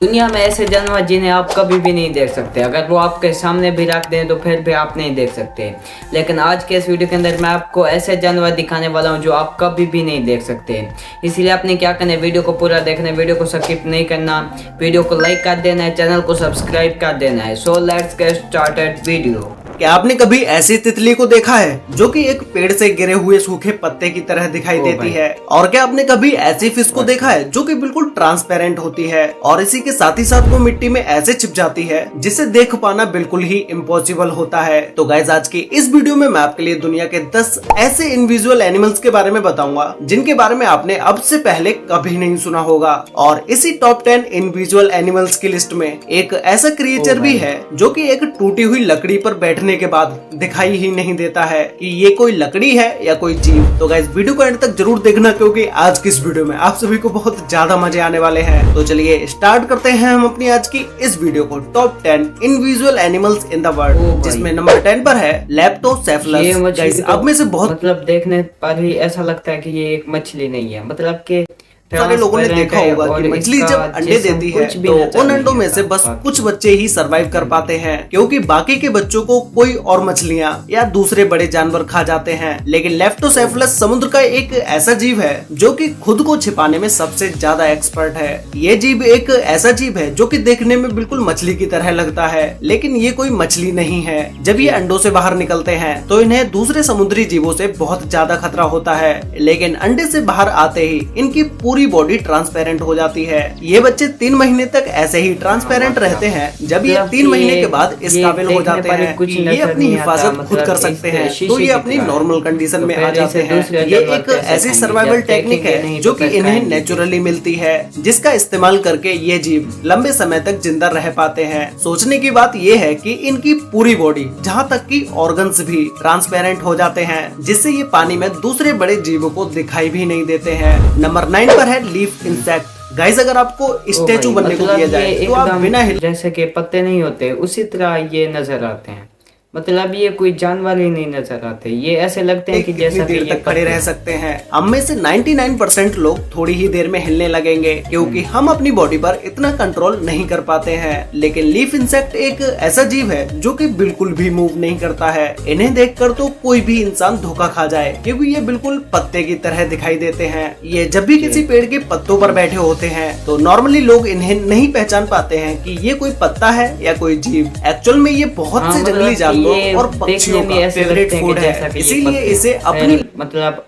दुनिया में ऐसे जानवर जिन्हें आप कभी भी नहीं देख सकते, अगर वो आपके सामने भी रख दें तो फिर भी आप नहीं देख सकते। लेकिन आज के इस वीडियो के अंदर मैं आपको ऐसे जानवर दिखाने वाला हूं जो आप कभी भी नहीं देख सकते। इसलिए आपने क्या करना है, वीडियो को पूरा देखना है, वीडियो को स्किप नहीं करना, वीडियो को लाइक कर देना है, चैनल को सब्सक्राइब कर देना है। So let's get started video. क्या आपने कभी ऐसी तितली को देखा है जो कि एक पेड़ से गिरे हुए सूखे पत्ते की तरह दिखाई देती है? और क्या आपने कभी ऐसी फिश को देखा है जो कि बिल्कुल ट्रांसपेरेंट होती है और इसी के साथ ही साथ वो मिट्टी में ऐसे छिप जाती है जिसे देख पाना बिल्कुल ही इम्पॉसिबल होता है? तो गाइस, आज की इस वीडियो में मैं आपके लिए दुनिया के 10 ऐसे इनविजुअल एनिमल्स के बारे में बताऊंगा जिनके बारे में आपने अब से पहले कभी नहीं सुना होगा। और इसी टॉप 10 इनविजुअल एनिमल्स की लिस्ट में एक ऐसा क्रिएचर भी है जो कि एक टूटी हुई लकड़ी पर बैठने के बाद दिखाई ही नहीं देता है कि ये कोई लकड़ी है या कोई जीव। तो गाइस, वीडियो को एंड तक जरूर देखना क्योंकि आज की इस वीडियो में आप सभी को बहुत ज्यादा मजे आने वाले हैं। तो चलिए स्टार्ट करते हैं हम अपनी आज की इस वीडियो को। Top 10 unusual animals in the world, जिसमें नंबर 10 पर है लेप्टोसेफलस। गाइस, अब में से बहुत मतलब देखने पर ही ऐसा लगता है कि ये एक मछली नहीं है, मतलब कि सारे लोगों ने देखा होगा कि मछली जब अंडे देती है तो उन अंडों में से बस कुछ बच्चे ही सरवाइव कर पाते हैं, क्योंकि बाकी के बच्चों को कोई और मछलियां या दूसरे बड़े जानवर खा जाते हैं। लेकिन लेप्टोसेफलस समुद्र का एक ऐसा जीव है जो कि खुद को छिपाने में सबसे ज्यादा एक्सपर्ट है। ये जीव एक ऐसा जीव है जो कि देखने में बिल्कुल मछली की तरह लगता है, लेकिन ये कोई मछली नहीं है। जब ये अंडों से बाहर निकलते हैं तो इन्हें दूसरे समुद्री जीवों से बहुत ज्यादा खतरा होता है, लेकिन अंडे से बाहर आते ही इनकी पूरी बॉडी ट्रांसपेरेंट हो जाती है। ये बच्चे 3 महीने तक ऐसे ही ट्रांसपेरेंट रहते हैं। जब ये 3 महीने के बाद इस काबिल हो जाते हैं कि ये अपनी हिफाजत खुद कर सकते हैं, तो ये अपनी नॉर्मल कंडीशन में आ जाते हैं। ये एक ऐसी सर्वाइवल टेक्निक है जो कि इन्हें नेचुरली मिलती है, जिसका इस्तेमाल करके ये जीव लंबे समय तक जिंदा रह पाते हैं। सोचने की बात ये है कि इनकी पूरी बॉडी, जहाँ तक की ऑर्गन्स भी ट्रांसपेरेंट हो जाते हैं, जिससे ये पानी में दूसरे बड़े जीवों को दिखाई भी नहीं देते हैं। नंबर 9 पर है लीफ इंसेक्ट। गाइस, अगर आपको स्टैचू बनने को दिया जाए तो आप बिना जैसे कि पत्ते नहीं होते उसी तरह ये नजर आते हैं, मतलब ये कोई जानवर ही नहीं नजर आते। ये ऐसे लगते हैं कि जैसा देर तक खड़े रह सकते हैं। हम में से 99% लोग थोड़ी ही देर में हिलने लगेंगे क्योंकि हम अपनी बॉडी पर इतना कंट्रोल नहीं कर पाते हैं। लेकिन लीफ इंसेक्ट एक ऐसा जीव है जो कि बिल्कुल भी मूव नहीं करता है। इन्हें देखकर तो कोई भी इंसान धोखा खा जाए क्योंकि ये बिल्कुल पत्ते की तरह दिखाई देते हैं। ये जब भी किसी पेड़ के पत्तों पर बैठे होते हैं तो नॉर्मली लोग इन्हें नहीं पहचान पाते हैं कि ये कोई पत्ता है या कोई जीव। एक्चुअल में ये बहुत से जंगली जानवर और पक्षियों का फेवरेट फूड है, इसीलिए इसे अपनी मतलब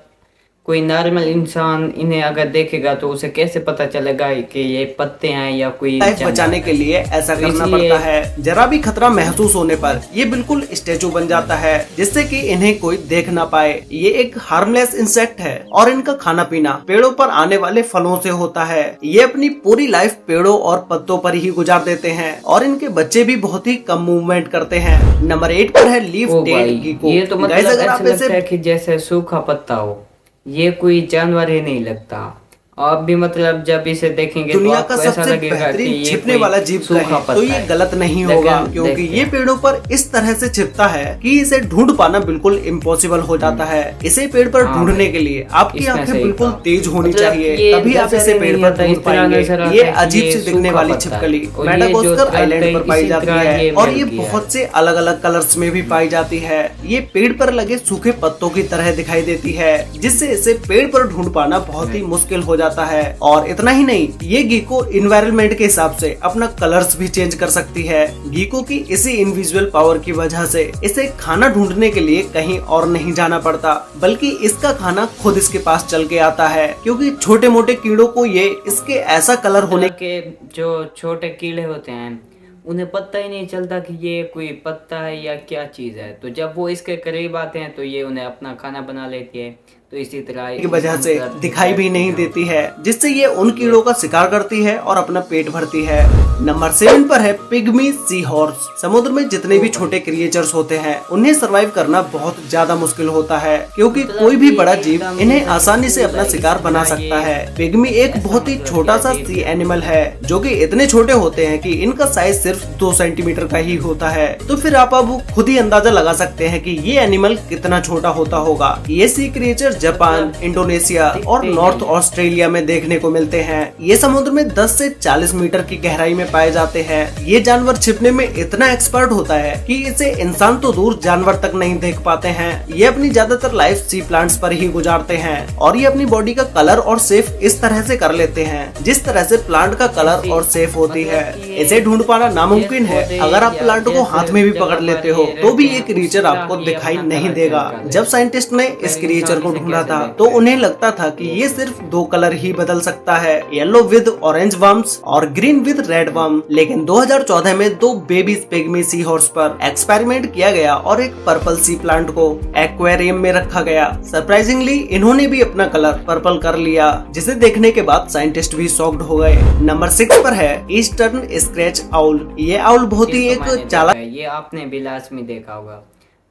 कोई नॉर्मल इंसान इन्हें अगर देखेगा तो उसे कैसे पता चलेगा कि ये पत्ते हैं या कोई लाइफ बचाने के लिए ऐसा करना पड़ता है। जरा भी खतरा महसूस होने पर ये बिल्कुल स्टैचू बन जाता है जिससे कि इन्हें कोई देख ना पाए। ये एक हार्मलेस इंसेक्ट है और इनका खाना पीना पेड़ों पर आने वाले फलों से होता है। ये अपनी पूरी लाइफ पेड़ों और पत्तों पर ही गुजार देते हैं और इनके बच्चे भी बहुत ही कम मूवमेंट करते हैं। नंबर 8 पर है लीफ टेल्ड गेको। ये तो मतलब ऐसा लगता है कि जैसे सूखा पत्ता हो, ये कोई जानवर ही नहीं लगता। आप भी मतलब जब इसे देखेंगे दुनिया तो का ऐसा सबसे लगेगा बेहतरीन छिपने वाला जीव कहें तो ये गलत नहीं होगा, क्योंकि ये पेड़ों पर इस तरह से छिपता है कि इसे ढूंढ पाना बिल्कुल इम्पॉसिबल हो जाता है। इसे पेड़ पर ढूंढने के लिए आपकी आंखें बिल्कुल तेज होनी चाहिए, तभी आप इसे पेड़ पर ढूंढ पाएंगे। ये अजीब सी दिखने वाली छिपकली मैडागास्कर आइलैंड पर पाई जाती है और ये बहुत से अलग अलग कलर्स में भी पाई जाती है। ये पेड़ पर लगे सूखे पत्तों की तरह दिखाई देती है, जिससे इसे पेड़ पर ढूंढ पाना बहुत ही मुश्किल हो जाता है। और इतना ही नहीं, ये गीको इन्वायरमेंट के हिसाब से अपना कलर्स भी चेंज कर सकती है। गीको की इसी इनविजुअल पावर की वजह से इसे खाना ढूंढने के लिए कहीं और नहीं जाना पड़ता, बल्कि इसका खाना खुद इसके पास चल के आता है, क्योंकि छोटे मोटे कीड़ों को ये इसके ऐसा कलर होने के जो छोटे कीड़े होते हैं उन्हें पता ही नहीं चलता कि ये कोई पत्ता है या क्या चीज है। तो जब वो इसके करीब आते हैं तो ये उन्हें अपना खाना बना लेती है। तो इसी तरह की वजह से दिखाई भी नहीं देती है, जिससे ये उन कीड़ों का शिकार करती है और अपना पेट भरती है। नंबर 7 पर है पिग्मी सी हॉर्स। समुद्र में जितने भी छोटे क्रिएचर्स होते हैं उन्हें सरवाइव करना बहुत ज्यादा मुश्किल होता है, क्योंकि कोई भी बड़ा जीव इन्हें आसानी से अपना शिकार बना सकता है। पिग्मी एक बहुत ही छोटा सा सी एनिमल है जो कि इतने छोटे होते हैं कि इनका साइज सिर्फ 2 सेंटीमीटर का ही होता है। तो फिर आप अब खुद ही अंदाजा लगा सकते हैं कि ये एनिमल कितना छोटा होता होगा। ये सी क्रिएचर जापान, इंडोनेशिया और नॉर्थ ऑस्ट्रेलिया में देखने को मिलते हैं। ये समुद्र में 10 से 40 मीटर की गहराई में पाए जाते हैं। ये जानवर छिपने में इतना एक्सपर्ट होता है कि इसे इंसान तो दूर जानवर तक नहीं देख पाते हैं। ये अपनी ज्यादातर लाइफ सी प्लांट्स पर ही गुजारते हैं और ये अपनी बॉडी का कलर और शेप इस तरह से कर लेते हैं जिस तरह से प्लांट का कलर और शेप होती है। इसे ढूंढ पाना नामुमकिन है। अगर आप प्लांट को हाथ में भी पकड़ लेते हो तो भी ये क्रिएचर आपको दिखाई नहीं देगा। जब साइंटिस्ट ने इस क्रिएचर को ढूंढा था तो उन्हें लगता था कि ये सिर्फ 2 कलर ही बदल सकता है, येलो विद ऑरेंज वर्म्स और ग्रीन विद रेड वर्म। लेकिन 2014 में 2 बेबी पिग्मी सी हॉर्स पर एक्सपेरिमेंट किया गया और एक पर्पल सी प्लांट को एक्वेरियम में रखा गया। सरप्राइजिंगली इन्होंने भी अपना कलर पर्पल कर लिया, जिसे देखने के बाद साइंटिस्ट भी शॉक्ड हो गए। नंबर 6 पर है ईस्टर्न स्क्रैच आउल। ये आउल बहुत ही एक चालाक, ये आपने भी लास्ट में देखा होगा,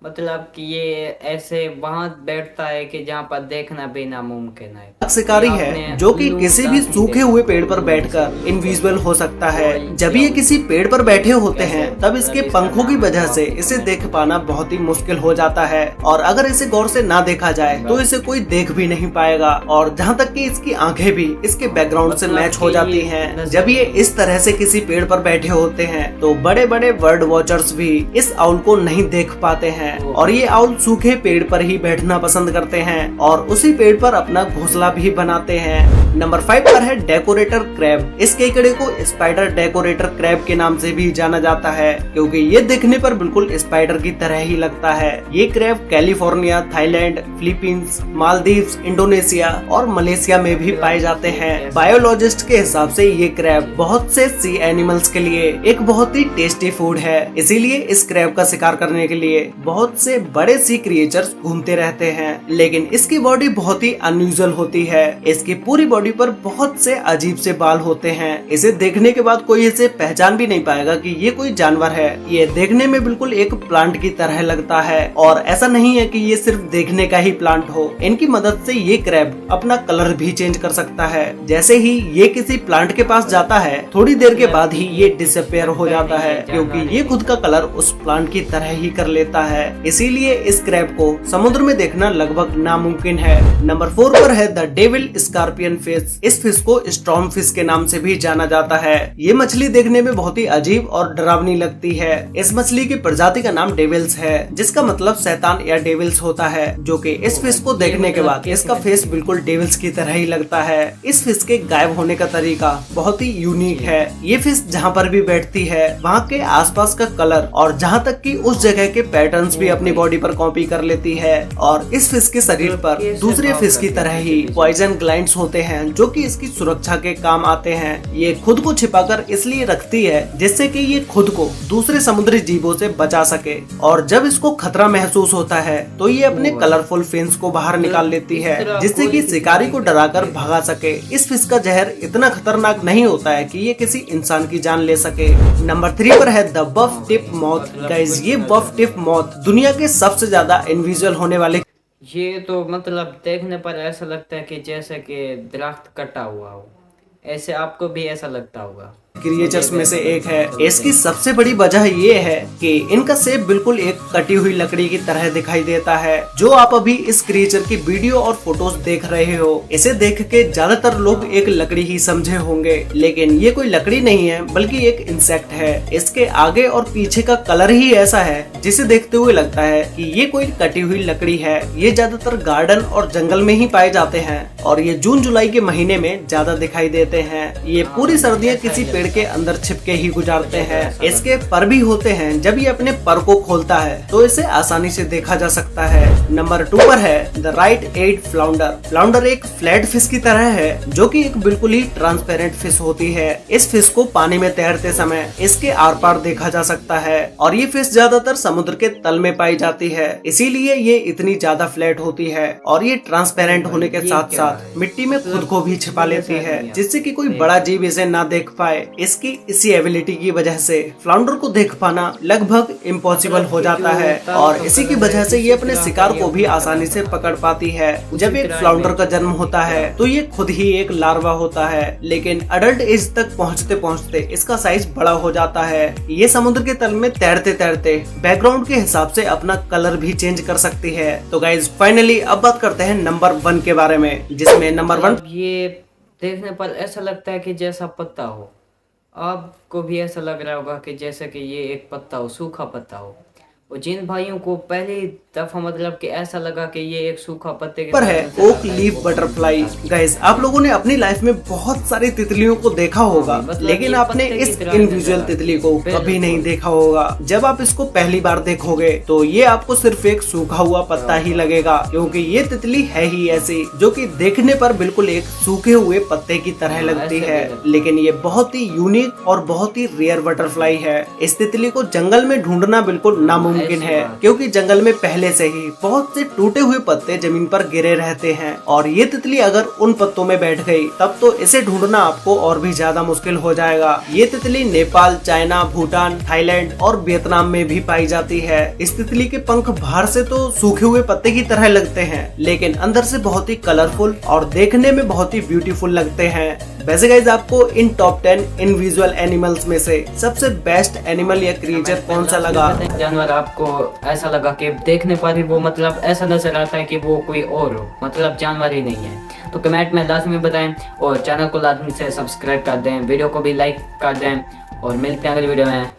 मतलब कि ये ऐसे वहां बैठता है कि जहाँ पर देखना भी नामुमकिन है। शिकारी है जो कि किसी भी सूखे हुए पेड़ पर बैठकर इनविजिबल हो सकता है। जब ये किसी पेड़ पर बैठे होते हैं तब इसके पंखों की वजह से इसे देख पाना बहुत ही मुश्किल हो जाता है और अगर इसे गौर से ना देखा जाए तो इसे कोई देख भी नहीं पाएगा। और जहाँ तक कि इसकी आंखें भी इसके बैकग्राउंड से मैच हो जाती हैं। जब ये इस तरह से किसी पेड़ पर बैठे होते हैं तो बड़े बड़े बर्ड वॉचर्स भी इस आउल को नहीं देख पाते हैं और ये आउल सूखे पेड़ पर ही बैठना पसंद करते हैं और उसी पेड़ पर अपना घोंसला भी बनाते हैं। नंबर 5 पर है डेकोरेटर क्रैब। इस केकड़े को स्पाइडर डेकोरेटर क्रैब के नाम से भी जाना जाता है क्योंकि ये दिखने पर बिल्कुल स्पाइडर की तरह ही लगता है। ये crab California, Thailand, Philippines, Maldives, Indonesia और मलेशिया में भी पाए जाते हैं। बायोलॉजिस्ट के हिसाब से ये क्रैब बहुत से सी एनिमल्स के लिए एक बहुत ही टेस्टी फूड है, इसीलिए इस क्रैब का शिकार करने के लिए बहुत से बड़े सी क्रिएचर्स घूमते रहते हैं। लेकिन इसकी बॉडी बहुत ही अनयूजुअल होती है। इसकी पूरी बॉडी पर बहुत से अजीब से बाल होते हैं। इसे देखने के बाद कोई इसे पहचान भी नहीं पाएगा कि ये कोई जानवर है। ये देखने में बिल्कुल एक प्लांट की तरह लगता है और ऐसा नहीं है कि ये सिर्फ देखने का ही प्लांट हो। इनकी मदद से ये क्रैब अपना कलर भी चेंज कर सकता है। जैसे ही ये किसी प्लांट के पास जाता है थोड़ी देर के बाद ही ये डिसअपियर हो जाता है क्योंकि ये खुद का कलर उस प्लांट की तरह ही कर लेता है। इसीलिए इस क्रैब को समुद्र में देखना लगभग नामुमकिन है। नंबर 4 पर है द डेविल स्कॉर्पियन फिश। इस फिश को स्टॉर्म फिश के नाम से भी जाना जाता है। ये मछली देखने में बहुत ही अजीब और डरावनी लगती है। इस मछली की प्रजाति का नाम डेविल्स है जिसका मतलब शैतान या डेविल्स होता है, जो कि इस फिश को देखने के बाद इसका फेस बिल्कुल डेविल्स की तरह ही लगता है। इस फिश के गायब होने का तरीका बहुत ही यूनिक है। ये फिश जहाँ पर भी बैठती है वहाँ के आसपास का कलर और जहाँ तक कि उस जगह के पैटर्न्स भी अपनी बॉडी पर कॉपी कर लेती है। और इस फिश के शरीर पर दूसरे फिश की तरह ही पॉइजन ग्लैंड्स होते हैं जो कि इसकी सुरक्षा के काम आते हैं। ये खुद को छिपाकर इसलिए रखती है जिससे कि ये खुद को दूसरे समुद्री जीवों से बचा सके और जब इसको खतरा महसूस होता है तो ये अपने कलरफुल फिन्स को बाहर निकाल लेती है जिससे कि शिकारी को डराकर भगा सके। इस फिश का जहर इतना खतरनाक नहीं होता है कि ये किसी इंसान की जान ले सके। नंबर 3 पर है the buff tip moth. Guys, ये बफ टिप मॉथ दुनिया के सबसे ज्यादा इनविजुअल होने वाले, ये तो मतलब देखने पर ऐसा लगता है कि जैसे कि दरख्त कटा हुआ हो, ऐसे आपको भी ऐसा लगता होगा। क्रिएचर्स में से एक है। इसकी सबसे बड़ी वजह ये है कि इनका शेप बिल्कुल एक कटी हुई लकड़ी की तरह दिखाई देता है। जो आप अभी इस क्रिएचर की वीडियो और फोटोज देख रहे हो, इसे देख के ज्यादातर लोग एक लकड़ी ही समझे होंगे, लेकिन ये कोई लकड़ी नहीं है बल्कि एक इंसेक्ट है। इसके आगे और पीछे का कलर ही ऐसा है जिसे देखते हुए लगता है कि ये कोई कटी हुई लकड़ी है। ये ज्यादातर गार्डन और जंगल में ही पाए जाते हैं और ये जून जुलाई के महीने में ज्यादा दिखाई देते हैं। ये पूरी सर्दियाँ किसी पेड़ के अंदर छिपके ही गुजारते हैं। इसके पर भी होते हैं। जब ये अपने पर को खोलता है तो इसे आसानी से देखा जा सकता है। नंबर 2 पर है the right eyed flounder. Flounder एक फ्लैट फिश की तरह है जो कि एक बिल्कुल ही ट्रांसपेरेंट फिश होती है। इस फिश को पानी में तैरते समय इसके आर पार देखा जा सकता है और ये फिश ज्यादातर समुद्र के तल में पाई जाती है, इसीलिए ये इतनी ज्यादा फ्लैट होती है। और ये ट्रांसपेरेंट होने के साथ साथ मिट्टी में खुद को भी छिपा लेती है जिससे कि कोई बड़ा जीव इसे ना देख पाए। इसकी इसी एबिलिटी की वजह से फ्लाउंडर को देख पाना लगभग इम्पॉसिबल हो जाता है और इसी की वजह से ये अपने शिकार को भी आसानी से पकड़ पाती है। जब एक फ्लाउंडर का जन्म होता है तो ये खुद ही एक लार्वा होता है, लेकिन अडल्ट एज तक पहुँचते पहुँचते इसका साइज बड़ा हो जाता है। ये समुद्र के तल में तैरते तैरते बैकग्राउंड के हिसाब से अपना कलर भी चेंज कर सकती है। तो गाइज फाइनली अब बात करते हैं नंबर 1 के बारे में, जिसमें नंबर 1 ये देखने पर ऐसा लगता है कि जैसा पत्ता हो। आपको भी ऐसा लग रहा होगा कि जैसे कि ये एक पत्ता हो, सूखा पत्ता हो। और जिन भाइयों को पहली दफा मतलब कि ऐसा लगा कि ये एक सूखा पत्ते के पर है ओक लीफ बटरफ्लाई। गाइस आप लोगों ने अपनी लाइफ में बहुत सारी तितलियों को देखा होगा, लेकिन आपने इस इनविजुअल तितली को कभी नहीं देखा होगा। जब आप इसको पहली बार देखोगे तो ये आपको सिर्फ एक सूखा हुआ पत्ता ही लगेगा, क्योंकि ये तितली है ही ऐसी जो कि देखने पर बिल्कुल एक सूखे हुए पत्ते की तरह लगती है। लेकिन ये बहुत ही यूनिक और बहुत ही रेयर बटरफ्लाई है। इस तितली को जंगल में ढूंढना बिल्कुल नामुमकिन है, क्योंकि जंगल में पहले से ही बहुत से टूटे हुए पत्ते जमीन पर गिरे रहते हैं और ये तितली अगर उन पत्तों में बैठ गई तब तो इसे ढूंढना आपको और भी ज्यादा मुश्किल हो जाएगा। ये तितली नेपाल, चाइना, भूटान, थाईलैंड और वियतनाम में भी पाई जाती है। इस तितली के पंख बाहर से तो सूखे हुए पत्ते की तरह लगते हैं, लेकिन अंदर से बहुत ही कलरफुल और देखने में बहुत ही ब्यूटीफुल लगते हैं। वैसे गाइस आपको इन टॉप 10 इनविजुअल एनिमल्स में से सबसे बेस्ट एनिमल या क्रिएचर कौन सा लगा? जानवर आपको ऐसा लगा कि देखने पर ही वो मतलब ऐसा नजर आता है कि वो कोई और हो, मतलब जानवर ही नहीं है? तो कमेंट में लाजमी बताएं और चैनल को लाजमी से सब्सक्राइब कर दें, वीडियो को भी लाइक कर दें और मिलते हैं अगली वीडियो में।